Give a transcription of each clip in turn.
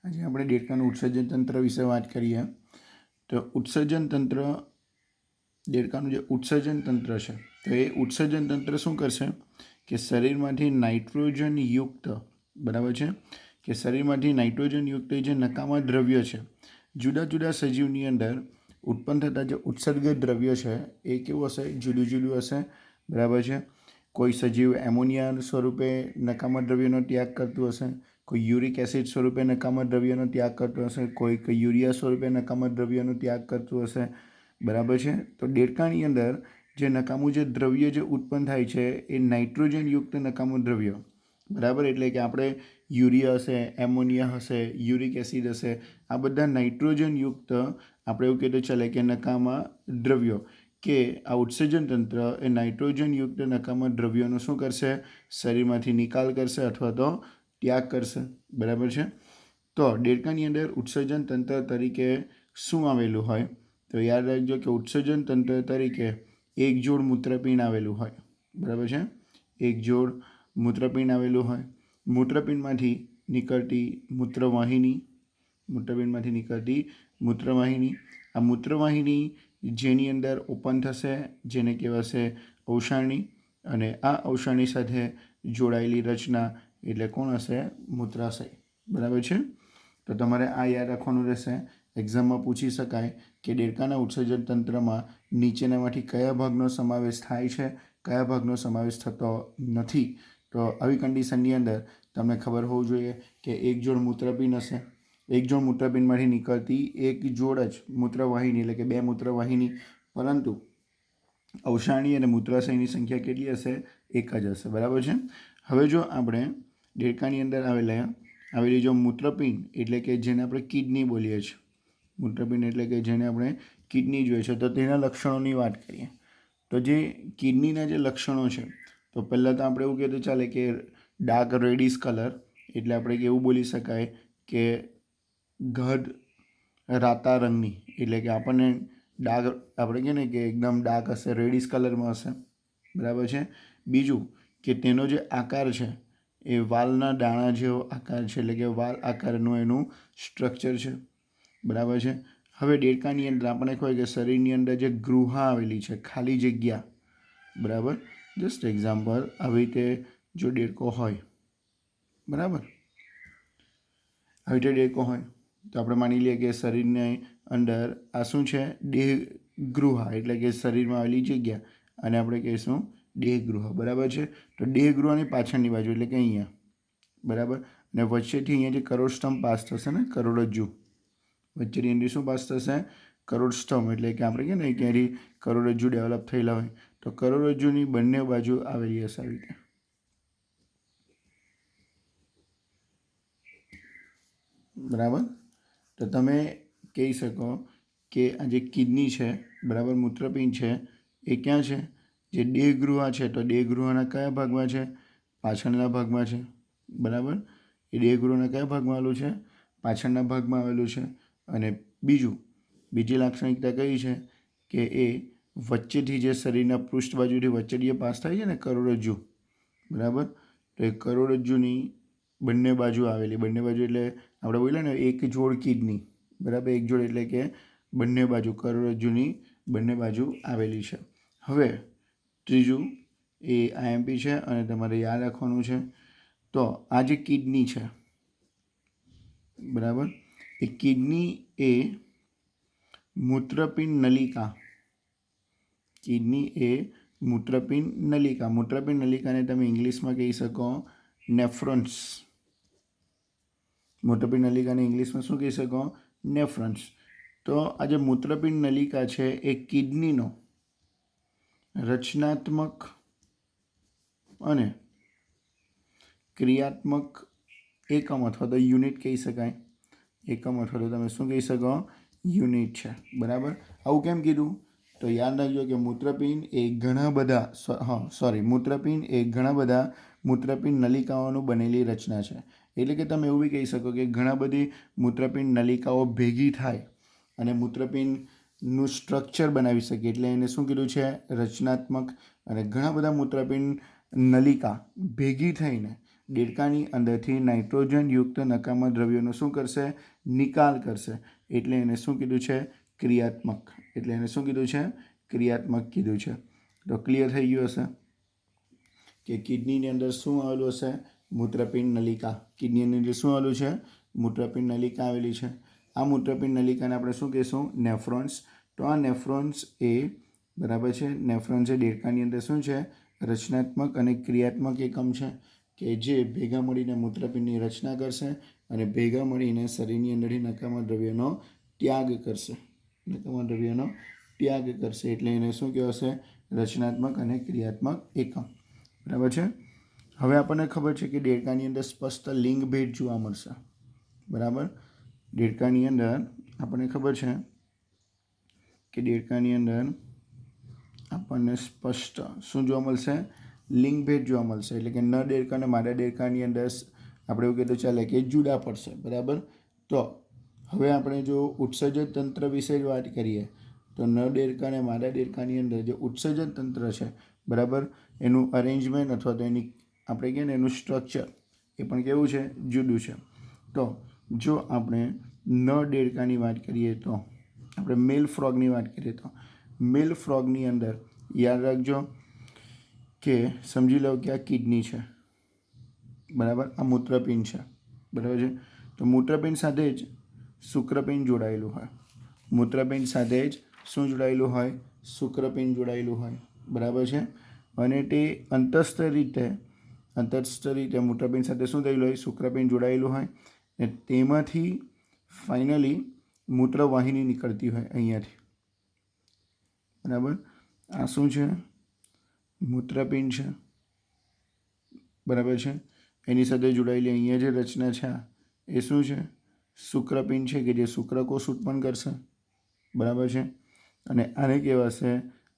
આજે આપણે દેડકાનું ઉત્સર્જન તંત્ર વિશે વાત કરીએ. તો ઉત્સર્જન તંત્ર, દેડકાનું જે ઉત્સર્જન તંત્ર છે તો એ ઉત્સર્જન તંત્ર શું કરશે કે શરીરમાંથી નાઇટ્રોજનયુક્ત, બરાબર છે, કે શરીરમાંથી નાઇટ્રોજનયુક્ત જે નકામા દ્રવ્ય છે જુદા જુદા સજીવની અંદર ઉત્પન્ન થતા જે ઉત્સર્ગિત દ્રવ્ય છે એ કેવું હશે, જુદું જુદું હશે, બરાબર છે. કોઈ સજીવ એમોનિયા સ્વરૂપે નકામા દ્રવ્યનો ત્યાગ કરતું હશે, કોઈ યુરિક એસિડ સ્વરૂપે નકામા દ્રવ્યનો ત્યાગ કરતું હશે, કોઈ યુરિયા સ્વરૂપે નકામા દ્રવ્યનો ત્યાગ કરતું હશે, બરાબર છે. તો દેડકાની અંદર જે નકામું જે દ્રવ્ય જે ઉત્પન્ન થાય છે એ નાઇટ્રોજનયુક્ત નકામું દ્રવ્ય, બરાબર. એટલે કે આપણે યુરિયા હશે, એમોનિયા હશે, યુરિક એસિડ હશે, આ બધા નાઇટ્રોજનયુક્ત આપણે એવું કહીએ તો ચાલે કે નકામા દ્રવ્યો, કે આ ઉત્સર્જન તંત્ર એ નાઇટ્રોજનયુક્ત નકામા દ્રવ્યોનો શું કરશે, શરીરમાંથી નિકાલ કરશે અથવા તો ત્યાગ કરશે, બરાબર છે. તો દેડકાની અંદર ઉત્સર્જન તંત્ર તરીકે શું આવેલું હોય તો યાદ રાખજો કે ઉત્સર્જન તંત્ર તરીકે એક જોડ મૂત્રપિંડ આવેલું હોય, બરાબર છે. એક જોડ મૂત્રપિંડ આવેલું હોય. મૂત્રપિંડમાંથી નીકળતી મૂત્રવાહિની, મૂત્રપિંડમાંથી નીકળતી મૂત્રવાહિની, આ મૂત્રવાહિની જેની અંદર ઓપન થશે જેને કહેવાશે ઔષાણી, અને આ ઔષાણી સાથે જોડાયેલી રચના એટલે કોણ હશે, મૂત્રાશય, બરાબર છે. તો તમારે આ યાદ રાખવાનું રહેશે. એક્ઝામમાં પૂછી શકાય કે દેડકાના ઉત્સર્જન તંત્રમાં નીચેનામાંથી કયા ભાગનો સમાવેશ થાય છે, કયા ભાગનો સમાવેશ થતો નથી. તો આવી કન્ડિશનની અંદર તમને ખબર હોવું જોઈએ કે એક જોડ મૂત્રપિંડ હશે, એક જોડ મૂત્રપિંડમાંથી નીકળતી એક જોડ જ મૂત્રવાહિની એટલે કે બે મૂત્રવાહિની, પરંતુ ઔષાણી અને મૂત્રાશયની સંખ્યા કેટલી હશે, એક જ હશે, બરાબર છે. હવે જો આપણે દેડકાની અંદર આવેલી જો મૂત્રપિંડ એટલે કે જેને આપણે કિડની બોલીએ છીએ, મૂત્રપિંડ એટલે કે જેને આપણે કિડની જોઈએ છે, તો તેના લક્ષણોની વાત કરીએ. તો જે કિડનીના જે લક્ષણો છે તો પહેલાં તો આપણે એવું કહીએ તો ચાલે કે ડાર્ક રેડિશ કલર, એટલે આપણે એવું બોલી શકાય કે ઘડ રાતા રંગની, એટલે કે આપણને ડાર્ક, આપણે કહીએ ને કે એકદમ ડાર્ક હશે, રેડિશ કલરમાં હશે, બરાબર છે. બીજું કે તેનો જે આકાર છે એ વાલના દાણા જેવો આકાર છે, એટલે કે વાલ આકારનું એનું સ્ટ્રક્ચર છે, બરાબર છે. હવે દેડકાની અંદર આપણે કહેવાય કે શરીરની અંદર જે ગૃહા આવેલી છે, ખાલી જગ્યા, બરાબર. જસ્ટ એક્ઝામ્પલ, આવી રીતે જો દેડકો હોય, બરાબર, આવી રીતે દેડકો હોય તો આપણે માની લઈએ કે શરીરની અંદર આ શું છે, દેહગૃહા, એટલે કે શરીરમાં આવેલી જગ્યા, અને આપણે કહીશું દેહગૃહ, બરાબર છે. તો દેહગૃહની પાછળની બાજુ એટલે કે અહીંયા, બરાબર, અને વચ્ચેથી અહીંયા જે કરોડસ્તંભ પાસ થશે ને, કરોડરજ્જુ, વચ્ચેની અંદર શું પાસ થશે, કરોડસ્તંભ, એટલે કે આપણે કહીએ ને ક્યાંથી કરોડરજ્જુ ડેવલપ થયેલા હોય તો કરોડરજ્જુની બંને બાજુ આવેલી હશે આવી રીતે, બરાબર. તો તમે કહી શકો કે આ જે કિડની છે, બરાબર, મૂત્રપિંડ છે, એ ક્યાં છે, જે દેહગૃહ છે તો દેહગૃહના કયા ભાગમાં છે, પાછળના ભાગમાં છે, બરાબર. એ દેહગૃહના કયા ભાગમાં આવેલું છે, પાછળના ભાગમાં આવેલું છે. અને બીજી લાક્ષણિકતા કઈ છે કે એ વચ્ચેથી જે શરીરના પૃષ્ઠ બાજુથી વચ્ચે પાસ થાય છે ને કરોડરજ્જુ, બરાબર, તો એ કરોડરજ્જુની બંને બાજુ આવેલી, બંને બાજુ એટલે આપણે બોલીએ ને એક જોડ કિડની, બરાબર, એક જોડ એટલે કે બંને બાજુ, કરોડરજ્જુની બંને બાજુ આવેલી છે. હવે ત્રીજું એ આઈએમપી છે અને તમારે યાદ રાખવાનું છે. તો આ જે કિડની છે, બરાબર, એ કિડની એ મૂત્રપિંડ નલિકા, કિડની એ મૂત્રપિંડ નલિકા, મૂત્રપિંડ નલિકાને તમે ઇંગ્લિશમાં કહી શકો નેફ્રોન્સ, મૂત્રપિંડ નલિકાને ઇંગ્લિશમાં શું કહી શકો, નેફ્રોન્સ. તો આ જે મૂત્રપિંડ નલિકા છે એ કિડનીનો રચનાત્મક અને ક્રિયાત્મક એકમ અથવા તો યુનિટ કહી શકાય, એકમ અથવા તો તમે શું કહી શકો, યુનિટ છે, બરાબર. આવું કેમ કીધું તો યાદ રાખજો કે મૂત્રપિંડ એ ઘણા બધા મૂત્રપિંડ નલિકાઓનું બનેલી રચના છે. એટલે કે તમે એવું બી કહી શકો કે ઘણા બધી મૂત્રપિંડ નલિકાઓ ભેગી થાય અને મૂત્રપિંડનું સ્ટ્રક્ચર બનાવી શકે, એટલે એને શું કીધું છે, રચનાત્મક. અને ઘણા બધા મૂત્રપિંડ નલિકા ભેગી થઈને દેડકાની અંદરથી નાઇટ્રોજનયુક્ત નકામા દ્રવ્યોનો શું કરશે? નિકાલ કરશે. એટલે એને શું કીધું છે? ક્રિયાત્મક. એટલે એને શું કીધું છે? ક્રિયાત્મક કીધું છે. તો ક્લિયર થઈ ગયું હશે કે કિડનીની અંદર શું આવેલું હશે? મૂત્રપિંડ નલિકા. કિડનીની અંદર શું આવેલું છે? મૂત્રપિંડ નલિકા આવેલી છે. આ મૂત્રપિંડ નલિકાને આપણે શું કહીશું? નેફ્રોન્સ. તો આ નેફ્રોન્સ એ બરાબર છે, નેફ્રોન્સ એ દેડકાની અંદર શું છે? રચનાત્મક અને ક્રિયાત્મક એકમ છે કે જે ભેગા મળીને મૂત્રપિંડની રચના કરશે અને ભેગા મળીને શરીરની અંદરથી નકામા દ્રવ્યોનો ત્યાગ કરશે. નકામા દ્રવ્યોનો ત્યાગ કરશે. એટલે એને શું કહેવાશે? રચનાત્મક અને ક્રિયાત્મક એકમ. બરાબર છે. હવે આપણને ખબર છે કે દેડકાની અંદર સ્પષ્ટ લિંગ ભેદ જોવા મળશે. બરાબર. દેડકાની અંદર આપણને ખબર છે કે દેડકાની અંદર આપણને સ્પષ્ટ શું જોવા મળશે? લિંગ ભેદ જોવા મળશે. એટલે કે નર દેડકા અને માદા દેડકાની અંદર આપણે એવું કહેતો ચાલે કે જુદા પડશે. બરાબર. તો હવે આપણે જો ઉત્સર્જન તંત્ર વિશે વાત કરીએ તો નર દેડકા અને માદા દેડકાની અંદર જે ઉત્સર્જન તંત્ર છે, બરાબર, એનું અરેન્જમેન્ટ અથવા તો એની આપણે કહીએ ને એનું સ્ટ્રક્ચર એ પણ કેવું છે? જુદું છે. તો જો આપણે નર દેડકાની વાત કરીએ તો આપણે મેલ ફ્રોગની વાત કરીએ તો મેલ ફ્રોગની અંદર યાદ રાખજો કે સમજી લો કે આ કિડની છે, બરાબર, આ મૂત્રપિંડ છે, બરાબર છે. તો મૂત્રપિંડ સાથે જ શુક્રપિંડ જોડાયેલું હોય. મૂત્રપિંડ સાથે જ શું જોડાયેલું હોય? શુક્રપિંડ જોડાયેલું હોય. બરાબર છે. અને તે અંતસ્થ રીતે મૂત્રપિંડ સાથે શું થયેલું હોય? શુક્રપિંડ જોડાયેલું હોય. ને તેમાંથી ફાઇનલી મૂત્રવાહિની નીકળતી હોય અહીંયાથી. બરાબર. આ શું છે? મૂત્રપિંડ છે. બરાબર છે. એની સાથે જોડાયેલી અહીંયા જે રચના છે એ શું છે? શુક્રપિંડ છે કે જે શુક્રકોષ ઉત્પન્ન કરશે. બરાબર છે. અને આને કહેવાશે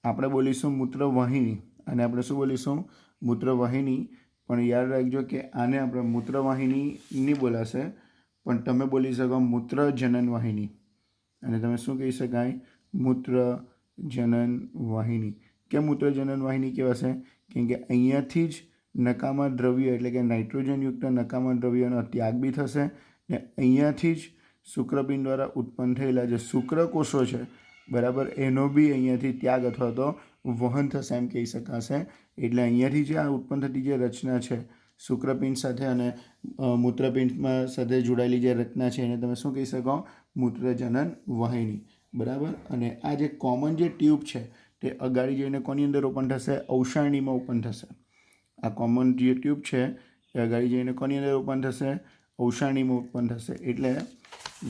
આપણે બોલીશું મૂત્રવાહિની. અને આપણે શું બોલીશું? મૂત્રવાહિની. પણ યાદ રાખજો કે આને આપણે મૂત્રવાહિની નહીં બોલાશે, પણ તમે બોલી શકો મૂત્રજનન વાહિની. અને તમે શું કહી શકાય? મૂત્રજનન વાહિની. કેમ મૂત્રજનન વાહિની કહેવાશે? કેમ કે અહીંયાથી જ નકામા દ્રવ્ય એટલે કે નાઇટ્રોજનયુક્ત નકામા દ્રવ્યોનો ત્યાગ બી થશે ને અહીંયાથી જ શુક્રપિંડ દ્વારા ઉત્પન્ન થયેલા જે શુક્રકોષો છે, બરાબર, એનો બી અહીંયાથી ત્યાગ અથવા તો વહન થશે એમ કહી શકાશે. એટલે અહીંયાથી જે આ ઉત્પન્ન થતી જે રચના છે શુક્રપિંડ સાથે અને મૂત્રપિંડમાં સાથે જોડાયેલી જે રચના છે એને તમે શું કહી શકો? મૂત્રજનન વાહિની. બરાબર. અને આ જે કોમન જે ટ્યુબ છે તે અગાડી જઈને કોની અંદર ઓપન થશે? ઔષાણીમાં ઓપન થશે. આ કોમન જે ટ્યુબ છે એ અગાડી જઈને કોની અંદર ઓપન થશે? ઔષાણીમાં ઓપન થશે. એટલે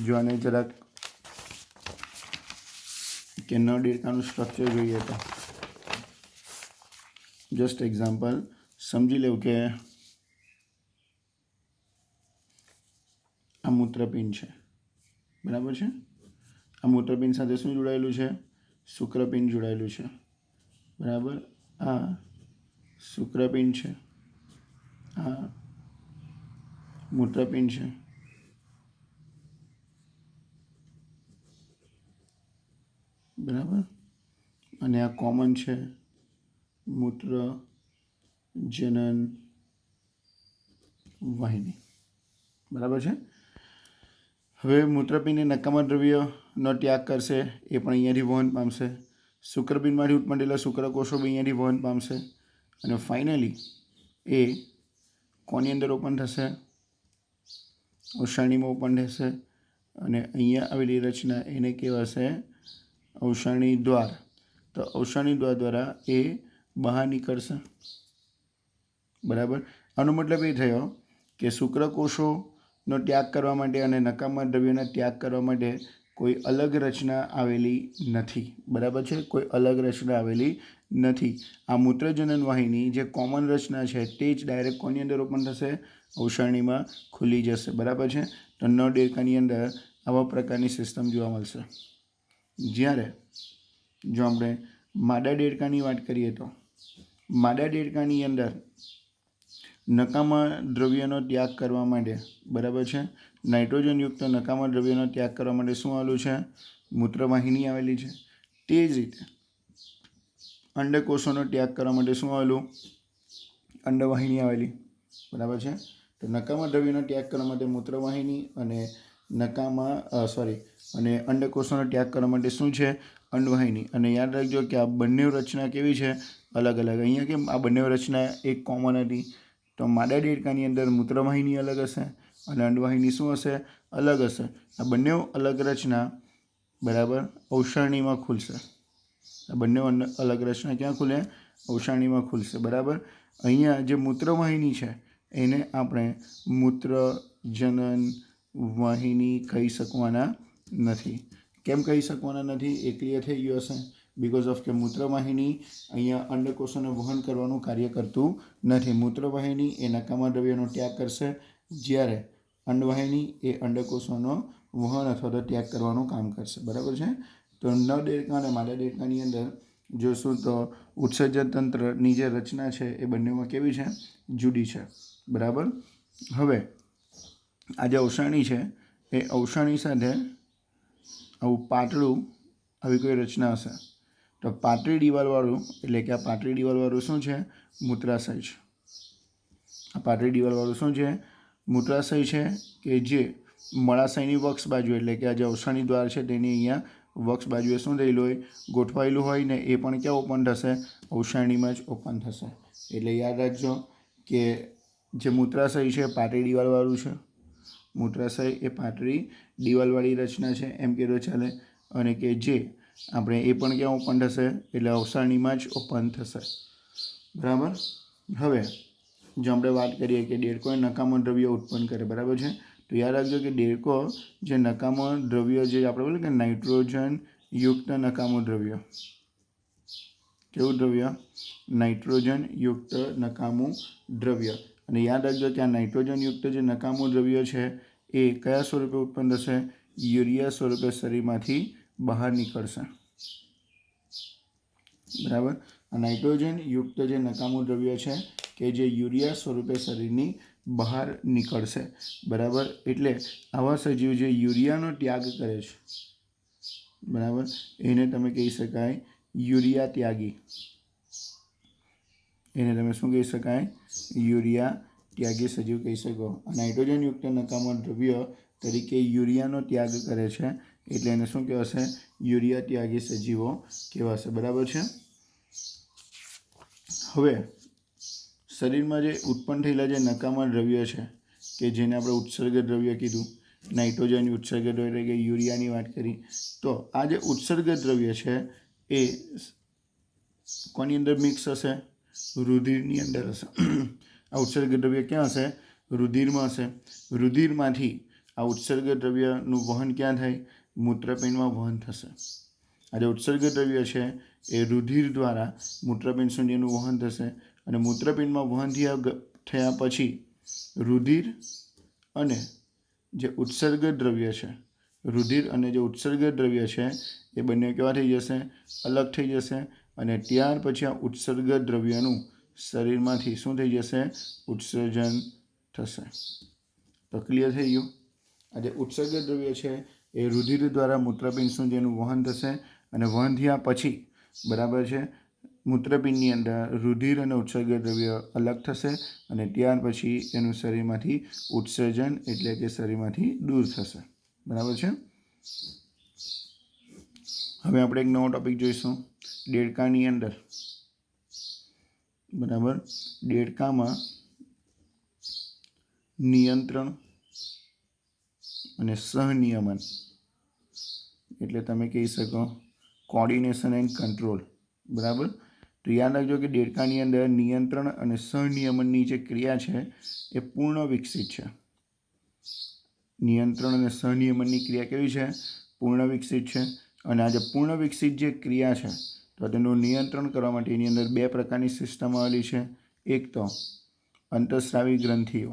જો આને જરાક કે નર દેડકાનું સ્ટ્રક્ચર જોઈએ તો જસ્ટ એક્ઝામ્પલ સમજી લેવું કે આ મૂત્રપિંડ છે, બરાબર છે. આ મૂત્રપિંડ સાથે શું જોડાયેલું છે? શુક્રપિંડ જોડાયેલું છે. બરાબર. આ શુક્રપિંડ છે, આ મૂત્રપિંડ છે. બરાબર. અને આ કોમન છે મૂત્રજનન વાહિની. બરાબર છે. હવે મૂત્રપિંડ એ નકામા દ્રવ્યનો ત્યાગ કરશે, એ પણ અહીંયાથી વહન પામશે. શુક્રપિંડમાંથી ઉત્પન્ન થયેલા શુક્રકોષો બી અહીંયાથી વહન પામશે. અને ફાઇનલી એ કોની અંદર ઓપન થશે? ઔષાણીમાં ઓપન થશે. અને અહીંયા આવેલી રચના એને કહેવાશે ઔષાણી દ્વાર. તો ઔષાણી દ્વાર દ્વારા એ બહાર નીકળશે. બરાબર. આનો મતલબ એ થયો કે શુક્રકોષોનો ત્યાગ કરવા માટે અને નકામા દ્રવ્યોના ત્યાગ કરવા માટે કોઈ અલગ રચના આવેલી નથી. બરાબર છે. કોઈ અલગ રચના આવેલી નથી. આ મૂત્રજનન વાહિની જે કોમન રચના છે તે જ ડાયરેક્ટ કોની અંદર ઓપન થશે? ઔષાણીમાં ખુલી જશે. બરાબર છે. તો નર દેડકાની અંદર આવા પ્રકારની સિસ્ટમ જોવા મળશે. જ્યારે જો આપણે માદા દેડકાની વાત કરીએ તો માદા દેડકાની અંદર નકામા દ્રવ્યનો ત્યાગ કરવા માટે, બરાબર છે, નાઇટ્રોજનયુક્ત નકામા દ્રવ્યનો ત્યાગ કરવા માટે શું આવેલું છે? મૂત્રવાહિની આવેલી છે. તે જ રીતે અંડકોષોનો ત્યાગ કરવા માટે શું આવેલું? અંડવાહિની આવેલી. બરાબર છે। તો નકામા દ્રવ્યનો ત્યાગ કરવા માટે મૂત્રવાહિની અને અંડકોષોનો ત્યાગ કરવા માટે શું છે? અંડવાહિની। અને યાદ રાખજો કે આ બંને રચના કેવી છે? અલગ અલગ। અહીંયા કેમ આ બંને રચના એક કોમન હતી? તો માદા દેડકાની અંદર મૂત્રવાહિની અલગ હશે અને અંડવાહિની શું હશે? અલગ હશે। આ બંને અલગ રચના બરાબર અવસારણીમાં ખુલશે। આ બંને અલગ રચના ક્યાં ખુલે? અવસારણીમાં ખુલશે બરાબર। અહીંયા જે મૂત્રવાહિની છે એને આપણે મૂત્રજનન વાહિની કહી શકવાના નથી। કેમ કહી શકવાના નથી? એ ક્લિયર થઈ ગયું હશે। બિકોઝ ઓફ કે મૂત્રવાહિની અહીંયા અંડકોષોને વહન કરવાનું કાર્ય કરતું નથી। મૂત્રવાહિની એ નકામા દ્રવ્યનો ત્યાગ કરશે, જ્યારે અંડવાહિની એ અંડકોષોનો વહન અથવા તો ત્યાગ કરવાનું કામ કરશે બરાબર છે। તો નર દેડકા અને માદા દેડકાની અંદર જોશું તો ઉત્સર્જન તંત્રની જે રચના છે એ બંનેમાં કેવી છે? જુદી છે બરાબર। હવે આ જે અવસારણી છે એ અવસારણી સાથે આવું પાતળું આવી કોઈ રચના હશે તો પાતળી દિવાલવાળું, એટલે કે આ પાતળી દિવાલવાળું શું છે? મૂત્રાશય છે। આ પાતળી દિવાલવાળું શું છે? મૂત્રાશય છે, કે જે મળાશયની વક્ષ બાજુ, એટલે કે આ જે અવસારણી દ્વાર છે તેની અહીંયા વક્ષ બાજુએ શું થયેલું હોય? ગોઠવાયેલું હોય ને એ પણ ક્યાં ઓપન થશે? અવસારણીમાં જ ઓપન થશે। એટલે યાદ રાખજો કે જે મૂત્રાશય છે પાતળી દિવાલવાળું છે। મૂત્રાશય એ પાતળી દિવાલવાળી રચના છે એમ કહેતો ચાલે। અને કે જે આપણે એ પણ ક્યાં ઓપન થશે? એટલે અવસારણીમાં જ ઓપન થશે બરાબર। હવે જો આપણે વાત કરીએ કે દેડકો એ નકામા દ્રવ્ય ઉત્પન્ન કરે બરાબર છે। તો યાદ રાખજો કે દેડકો જે નકામા દ્રવ્ય જે આપણે બોલે કે નાઇટ્રોજન યુક્ત નકામું દ્રવ્ય, કેવું દ્રવ્ય? નાઇટ્રોજન યુક્ત નકામું દ્રવ્ય। અને યાદ રાખજો કે આ નાઇટ્રોજન યુક્ત જે નકામું દ્રવ્ય છે એ કયા સ્વરૂપે ઉત્પન્ન થશે? યુરિયા સ્વરૂપે શરીરમાંથી બહાર નીકળશે બરાબર। આ નાઇટ્રોજન યુક્ત જે નકામું દ્રવ્ય છે કે જે યુરિયા સ્વરૂપે શરીરની બહાર નીકળશે બરાબર। એટલે આવા સજીવ જે યુરિયાનો ત્યાગ કરે છે બરાબર, એને તમે કહી શકાય યુરિયા ત્યાગી। એને તમે શું કહી શકાય? યુરિયા ત્યાગી સજીવ કહી શકો। નાઇટ્રોજન યુક્ત નકામા દ્રવ્ય તરીકે યુરિયાનો ત્યાગ કરે છે એટલે એને શું કહેવાશે? યુરિયા ત્યાગી સજીવો કહેવાશે બરાબર છે। હવે શરીરમાં જે ઉત્પન્ન થયેલા જે નકામા દ્રવ્ય છે કે જેને આપણે ઉત્સર્ગ દ્રવ્ય કીધું, નાઇટ્રોજન ઉત્સર્ગ દ્રવ્ય એટલે કે યુરિયાની વાત કરી, તો આ જે ઉત્સર્ગ દ્રવ્ય છે એ કોની અંદર મિક્સ હશે? રુધિરની અંદર હશે। આ ઉત્સર્ગ દ્રવ્ય ક્યાં હશે? રુધિરમાં હશે। રુધિરમાંથી આ ઉત્સર્ગ દ્રવ્યનું વહન ક્યાં થાય? મૂત્રપિંડમાં વહન થશે। આ જે ઉત્સર્ગ દ્રવ્ય છે એ રુધિર દ્વારા મૂત્રપિંડ સુધીનું વહન થશે અને મૂત્રપિંડમાં વહન થયા પછી રુધિર અને જે ઉત્સર્ગ દ્રવ્ય છે, રુધિર અને જે ઉત્સર્ગ દ્રવ્ય છે એ બંને કેવા થઈ જશે? અલગ થઈ જશે। અને ત્યાર પછી આ ઉત્સર્ગ દ્રવ્યનું શરીરમાંથી શું થઈ જશે? ઉત્સર્જન થશે। તો ક્લિયર થઈ ગયું? આ જે ઉત્સર્ગ દ્રવ્ય છે એ રુધિર દ્વારા મૂત્રપિંડ સુધીનું વહન થશે અને વહન થયા પછી બરાબર છે મૂત્રપિંડની અંદર રુધિર અને ઉત્સર્ગ દ્રવ્ય અલગ થશે અને ત્યાર પછી એનું શરીરમાંથી ઉત્સર્જન એટલે કે શરીરમાંથી દૂર થશે બરાબર છે। હવે આપણે એક નવો ટોપિક જોઈશું દેડકાની અંદર બરાબર। દેડકામાં નિયંત્રણ અને સહનિયમન એટલે તમે કહી શકો કોર્ડિનેશન એન્ડ કંટ્રોલ બરાબર। તો યાદ રાખજો કે દેડકાની અંદર નિયંત્રણ અને સહનિયમનની જે ક્રિયા છે એ પૂર્ણ વિકસિત છે। નિયંત્રણ અને સહનિયમનની ક્રિયા કેવી છે? પૂર્ણ વિકસિત છે। અને આ જે પૂર્ણ વિકસિત જે ક્રિયા છે તો તેનું નિયંત્રણ કરવા માટે એની અંદર બે પ્રકારની સિસ્ટમ આવેલી છે। એક તો અંતઃસ્રાવી ગ્રંથિઓ,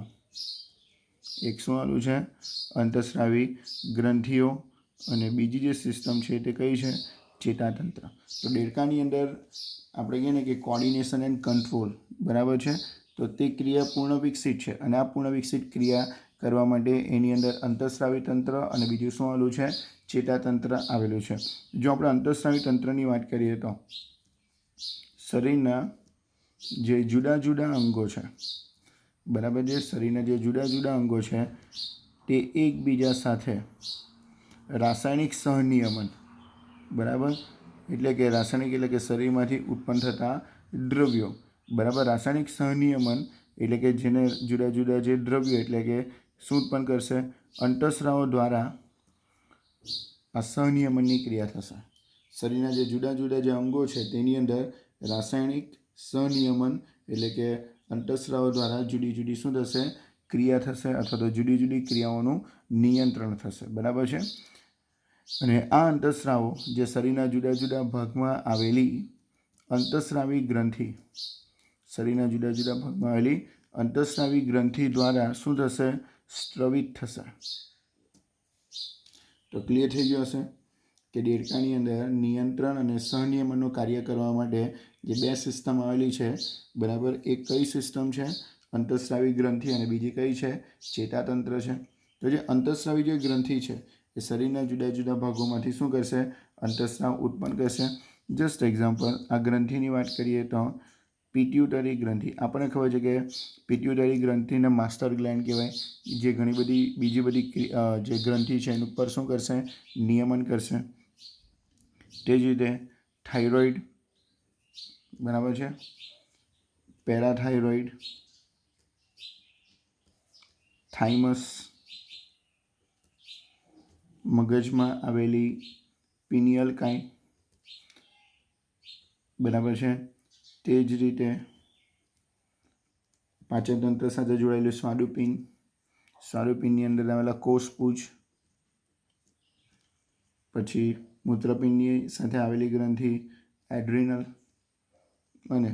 એક શું આવેલું છે? અંતઃસ્રાવી ગ્રંથિઓ, અને બીજી જે સિસ્ટમ છે તે કઈ છે? ચેતાતંત્ર। તો દેડકાની અંદર આપણે કહીએ ને કે કોર્ડિનેશન એન્ડ કંટ્રોલ બરાબર છે, તો તે ક્રિયા પૂર્ણ વિકસિત છે અને આ પૂર્ણ વિકસિત ક્રિયા કરવા માટે એની અંદર અંતઃસ્રાવી તંત્ર અને બીજું શું આવેલું છે? ચેતાતંત્ર આવેલું છે। જો આપણે અંતઃસ્રાવી તંત્રની વાત કરીએ તો શરીરના જે જુદા જુદા અંગો છે બરાબર છે, શરીરના જે જુદા જુદા અંગો છે તે એકબીજા સાથે રાસાયણિક સહનિયમન, બરાબર, એટલે કે રાસાયણિક એટલે કે શરીરમાંથી ઉત્પન્ન થતા દ્રવ્યો, બરાબર, રાસાયણિક સહનિયમન એટલે કે જેને જુદા જુદા જે દ્રવ્યો એટલે કે શું ઉત્પન્ન કરશે, અંતઃસ્રાવો દ્વારા આ સહનિયમનની ક્રિયા થશે. શરીરના જે જુદા જુદા જે અંગો છે તેની અંદર રાસાયણિક સહનિયમન એટલે કે અંતઃસ્રાવો દ્વારા જુદી જુદી શું થશે, ક્રિયા થશે અથવા તો જુદી જુદી ક્રિયાઓનું નિયંત્રણ થશે. બરાબર છે. અને આ અંતઃસ્રાવો જે શરીરના જુદા જુદા ભાગમાં આવેલી અંતઃસ્રાવી ગ્રંથિ, શરીરના જુદા જુદા ભાગમાં આવેલી અંતઃસ્રાવી ગ્રંથિ દ્વારા શું થશે, સ્ત્રવિત થશે. તો ક્લિયર થઈ ગયું હશે કે દેડકાની અંદર નિયંત્રણ અને સહનિયમનનું કાર્ય કરવા માટે જે બે સિસ્ટમ આવેલી છે, બરાબર, એક કઈ સિસ્ટમ છે, અંતઃસ્રાવી ગ્રંથિ, અને બીજી કઈ છે, ચેતાતંત્ર છે. તો જે અંતઃસ્રાવી જે ગ્રંથિ છે એ શરીરના જુદા જુદા ભાગોમાંથી શું કરશે, અંતઃસ્રાવ ઉત્પન્ન કરશે. જસ્ટ એક્ઝામ્પલ, આ ગ્રંથિની વાત કરીએ તો પિટ્યુટરી ગ્રંથિ, આપણને ખબર છે કે પિટ્યુટરી ગ્રંથિને માસ્ટર ગ્લેન્ડ કહેવાય, જે ઘણી બધી બીજી બધી જે ગ્રંથિ છે એની ઉપર શું કરશે, નિયમન કરશે. તે જ રીતે થાઇરોઇડ, બરાબર છે, પેરાથાઇરોઇડ, થાઇમસ, મગજમાં આવેલી પિનિયલ કાઈ, બરાબર છે, તે જ રીતે પાચનતંત્ર સાથે જોડાયેલું સ્વાદુપિંડ, સ્વાદુપિંડની અંદર આવેલા કોષપુંજ, પછી મૂત્રપિંડની સાથે આવેલી ગ્રંથિ એડ્રિનલ, અને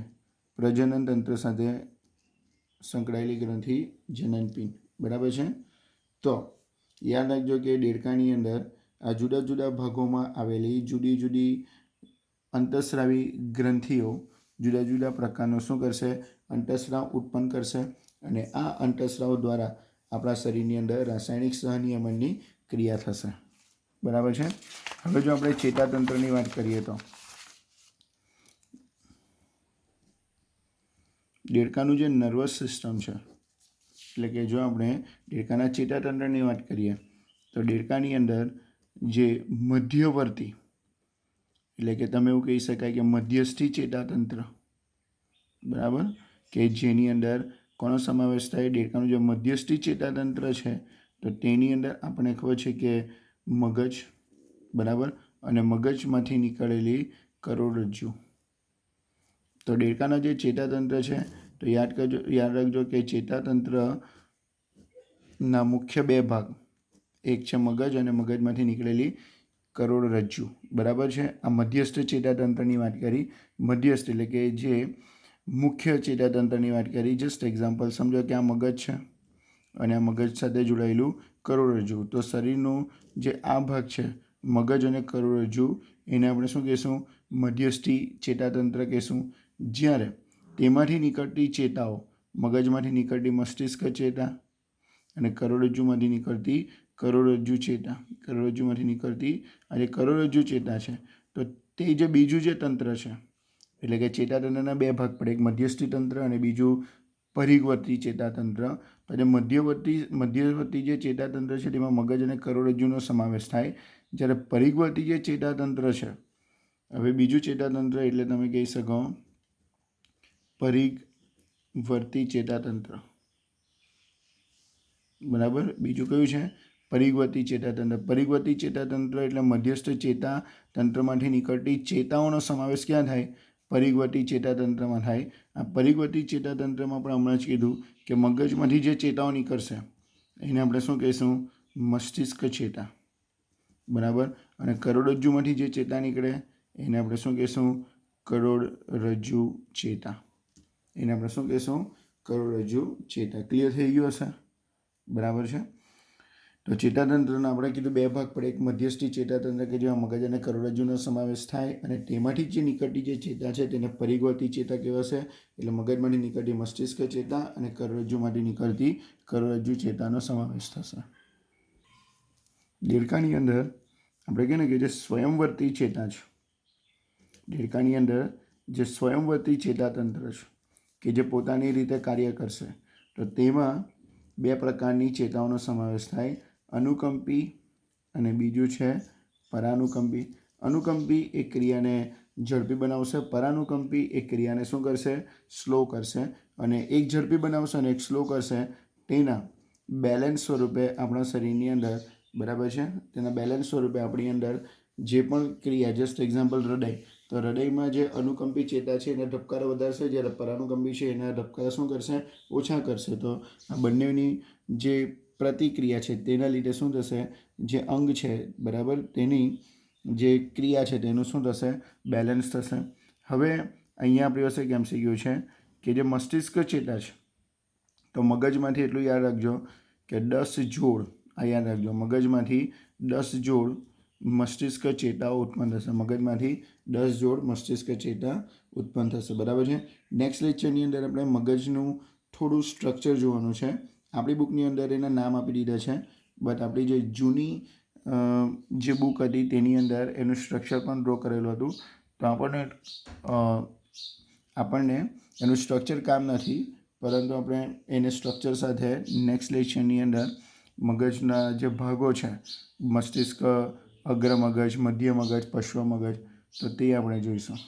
પ્રજનન તંત્ર સાથે સંકળાયેલી ગ્રંથિ જનનપિંડ. બરાબર છે. તો યાદ રાખજો કે દેડકાની અંદર આ જુદા જુદા ભાગોમાં આવેલી જુદી જુદી અંતઃસ્રાવી ગ્રંથિઓ જુદા જુદા પ્રકારનો શું કરશે, અંતઃસ્રાવ ઉત્પન્ન કરશે. અને આ અંતઃસ્રાવ દ્વારા આપણા શરીરની અંદર રાસાયણિક સહનિયમનની ક્રિયા થશે. બરાબર છે. હવે જો આપણે ચેતાતંત્રની વાત કરીએ તો દેડકાનું જે નર્વસ સિસ્ટમ છે, એટલે કે જો આપણે દેડકાના ચેતાતંત્રની વાત કરીએ તો દેડકાની અંદર જે મધ્યવર્તી એટલે કે તમે એવું કહી શકાય કે મધ્યસ્થી ચેતાતંત્ર, બરાબર, કે જેની અંદર કોનો સમાવેશ થાય, દેડકાનું જે મધ્યસ્થી ચેતાતંત્ર છે તો તેની અંદર આપણને ખબર છે કે મગજ, બરાબર, અને મગજમાંથી નીકળેલી કરોડરજ્જુ. તો દેડકાના જે ચેતાતંત્ર છે તો યાદ રાખજો કે ચેતાતંત્રના મુખ્ય બે ભાગ, એક છે મગજ અને મગજમાંથી નીકળેલી કરોડરજ્જુ. બરાબર છે. આ મધ્યસ્થ ચેતાતંત્રની વાત કરી, મધ્યસ્થ એટલે કે જે મુખ્ય ચેતાતંત્રની વાત કરી. જસ્ટ એક્ઝામ્પલ સમજો કે આ મગજ છે અને આ મગજ સાથે જોડાયેલું કરોડરજ્જુ. તો શરીરનું જે આ ભાગ છે મગજ અને કરોડરજ્જુ, એને આપણે શું કહીશું, મધ્યસ્થી ચેતાતંત્ર કહીશું. જ્યારે તેમાંથી નીકળતી ચેતાઓ, મગજમાંથી નીકળતી મસ્તિષ્ક ચેતા અને કરોડરજ્જુમાંથી નીકળતી કરોડરજ્જુ ચેતા, કરોડરજ્જુમાંથી નીકળતી આ જે કરોડરજ્જુ ચેતા છે તો તે જે બીજું જે તંત્ર છે, એટલે કે ચેતાતંત્રના બે ભાગ પડે, એક મધ્યસ્થી તંત્ર અને બીજું પરિઘવર્તી ચેતાતંત્ર. તો જે મધ્યવર્તી જે ચેતાતંત્ર છે તેમાં મગજ અને કરોડરજ્જુનો સમાવેશ થાય, જ્યારે પરિઘવર્તી જે ચેતાતંત્ર છે, હવે બીજું ચેતાતંત્ર એટલે તમે કહી શકો પરિઘવર્તી ચેતાતંત્ર, બરાબર, બીજું કયું છે, પરિઘવર્તી ચેતાતંત્ર. પરિઘવર્તી ચેતાતંત્ર એટલે મધ્યસ્થ ચેતાતંત્રમાંથી નીકળતી ચેતાઓનો સમાવેશ ક્યાં થાય, પરિઘવર્તી ચેતાતંત્રમાં થાય. આ પરિઘવર્તી ચેતાતંત્રમાં આપણે હમણાં જ કીધું કે મગજમાંથી જે ચેતાઓ નીકળશે એને આપણે શું કહીશું, મસ્તિષ્ક ચેતા, બરાબર, અને કરોડરજ્જુમાંથી જે ચેતા નીકળે એને આપણે શું કહીશું, કરોડરજ્જુ ચેતા, એને આપણે શું કહીશું, કરોડરજ્જુ ચેતા. ક્લિયર થઈ ગયું હશે, બરાબર છે. તો ચેતાતંત્રના આપણે કીધું બે ભાગ પડે, એક મધ્યસ્થી ચેતાતંત્ર કે જેમાં મગજ અને કરોડરજ્જુનો સમાવેશ થાય અને તેમાંથી જે નીકળતી જે ચેતા છે તેને પરિઘવર્તી ચેતા કહેવાશે. એટલે મગજમાંથી નીકળતી મસ્તિષ્ક ચેતા અને કરોડરજ્જુમાંથી નીકળતી કરોડરજ્જુ ચેતાનો સમાવેશ થશે. દેડકાની અંદર આપણે કહીએ ને કે જે સ્વયંવર્તી ચેતા છે, દેડકાની અંદર જે સ્વયંવર્તી ચેતાતંત્ર છે કે જે પોતાની રીતે કાર્ય કરશે, તો તેમાં બે પ્રકારની ચેતાઓનો સમાવેશ થાય, અનુકંપી અને બીજું છે પરાનુકંપી. અનુકંપી એ ક્રિયાને ઝડપી બનાવશે, પરાનુકંપી એ ક્રિયાને શું કરશે? સ્લો કરશે. અને એક ઝડપી બનાવશે અને એક સ્લો કરશે, તેના બેલેન્સ સ્વરૂપે આપણા શરીરની અંદર, બરાબર છે, તેના બેલેન્સ સ્વરૂપે આપણી અંદર જે પણ ક્રિયા, જસ્ટ એક્ઝામ્પલ હૃદય, તો હૃદયમાં જે અનુકંપી ચેતા છે એના ધબકારા વધારશે, જ્યારે પરાનુકંપી છે એના ધબકારા શું કરશે? ઓછા કરશે. તો આ બંનેની જે પ્રતિક્રિયા છે તેના લીધે શું થશે? જે અંગ છે, બરાબર, તેની જે ક્રિયા છે તેનું શું થશે? બેલેન્સ થશે. હવે અહીંયા આપણી પાસે એક MCQ છે કે જે મસ્તિષ્ક ચેતા છે, તો મગજમાંથી એટલું યાદ રાખજો કે 10 જોડ, આ યાદ રાખજો, મગજમાંથી 10 જોડ મસ્તિષ્ક ચેતાઓ ઉત્પન્ન થશે. મગજમાંથી 10 જોડ મસ્તિષ્ક ચેતા ઉત્પન્ન થશે, બરાબર છે. નેક્સ્ટ લેક્ચરની અંદર આપણે મગજનું થોડું સ્ટ્રક્ચર જોવાનું છે. આપણી બુકની અંદર એના નામ આપી દીધા છે, બટ આપણી જે જૂની જે બુક હતી તેની અંદર એનું સ્ટ્રક્ચર પણ ડ્રો કરેલું હતું. તો આપણને એનું સ્ટ્રક્ચર કામ નથી, પરંતુ આપણે એને સ્ટ્રક્ચર સાથે નેક્સ્ટ લેક્ચરની અંદર મગજના જે ભાગો છે, મસ્તિષ્ક, અગ્ર મગજ, મધ્ય મગજ, પશ્વ મગજ, તો તે આપણે જોઈશું.